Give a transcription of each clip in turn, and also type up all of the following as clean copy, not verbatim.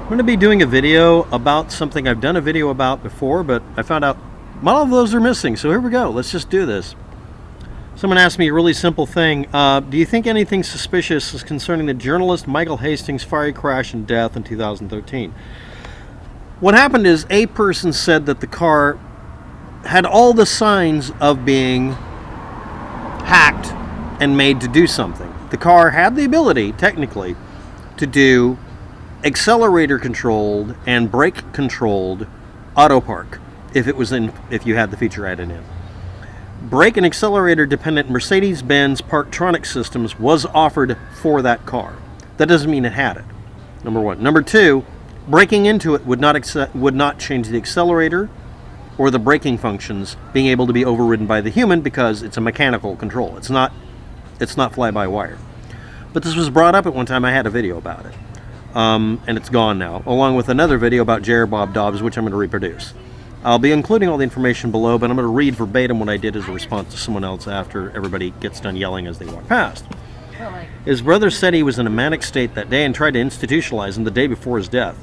I'm going to be doing a video about something I've done a video about before, but I found out all of those are missing. So here we go. Let's just do this. Someone asked me a really simple thing. Do you think anything suspicious is concerning the journalist Michael Hastings' fiery crash and death in 2013? What happened is a person said that the car had all the signs of being hacked and made to do something. The car had the ability, technically, to do accelerator controlled and brake controlled auto park if you had the feature added in. Brake and accelerator dependent Mercedes-Benz Parktronic systems was offered for that car. That doesn't mean it had it. Number one. Number two, breaking into it would not change the accelerator or the braking functions being able to be overridden by the human because it's a mechanical control. It's not fly-by-wire. But this was brought up at one time. I had a video about it. And it's gone now, along with another video about J.R. Bob Dobbs, which I'm going to reproduce. I'll be including all the information below, but I'm going to read verbatim what I did as a response to someone else after everybody gets done yelling as they walk past. His brother said he was in a manic state that day and tried to institutionalize him the day before his death.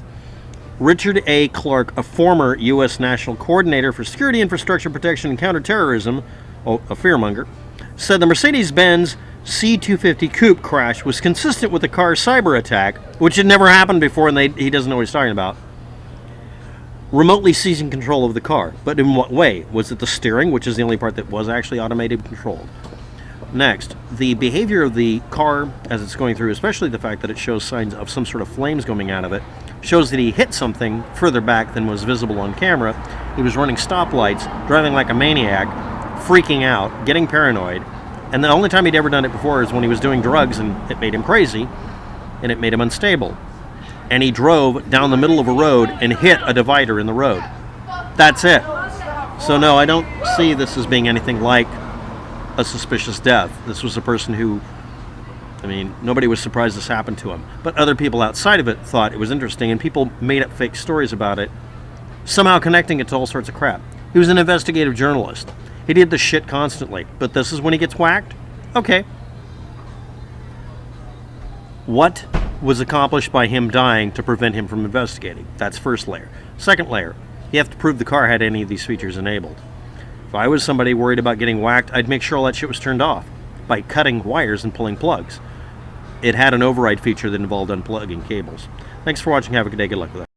Richard A. Clark, a former U.S. National Coordinator for Security, Infrastructure Protection, and Counterterrorism, a fearmonger, said the Mercedes-Benz C250 Coupe crash was consistent with the car's cyber attack, which had never happened before, and he doesn't know what he's talking about. Remotely seizing control of the car. But in what way? Was it the steering, which is the only part that was actually automated controlled? Next, the behavior of the car as it's going through, especially the fact that it shows signs of some sort of flames coming out of it, shows that he hit something further back than was visible on camera. He was running stoplights, driving like a maniac, freaking out, getting paranoid. And the only time he'd ever done it before is when he was doing drugs, and it made him crazy, and it made him unstable. And he drove down the middle of a road and hit a divider in the road. That's it. So no, I don't see this as being anything like a suspicious death. This was a person who, nobody was surprised this happened to him. But other people outside of it thought it was interesting, and people made up fake stories about it, somehow connecting it to all sorts of crap. He was an investigative journalist. He did this shit constantly, but this is when he gets whacked? Okay. What was accomplished by him dying to prevent him from investigating? That's first layer. Second layer, you have to prove the car had any of these features enabled. If I was somebody worried about getting whacked, I'd make sure all that shit was turned off by cutting wires and pulling plugs. It had an override feature that involved unplugging cables. Thanks for watching. Have a good day. Good luck with that.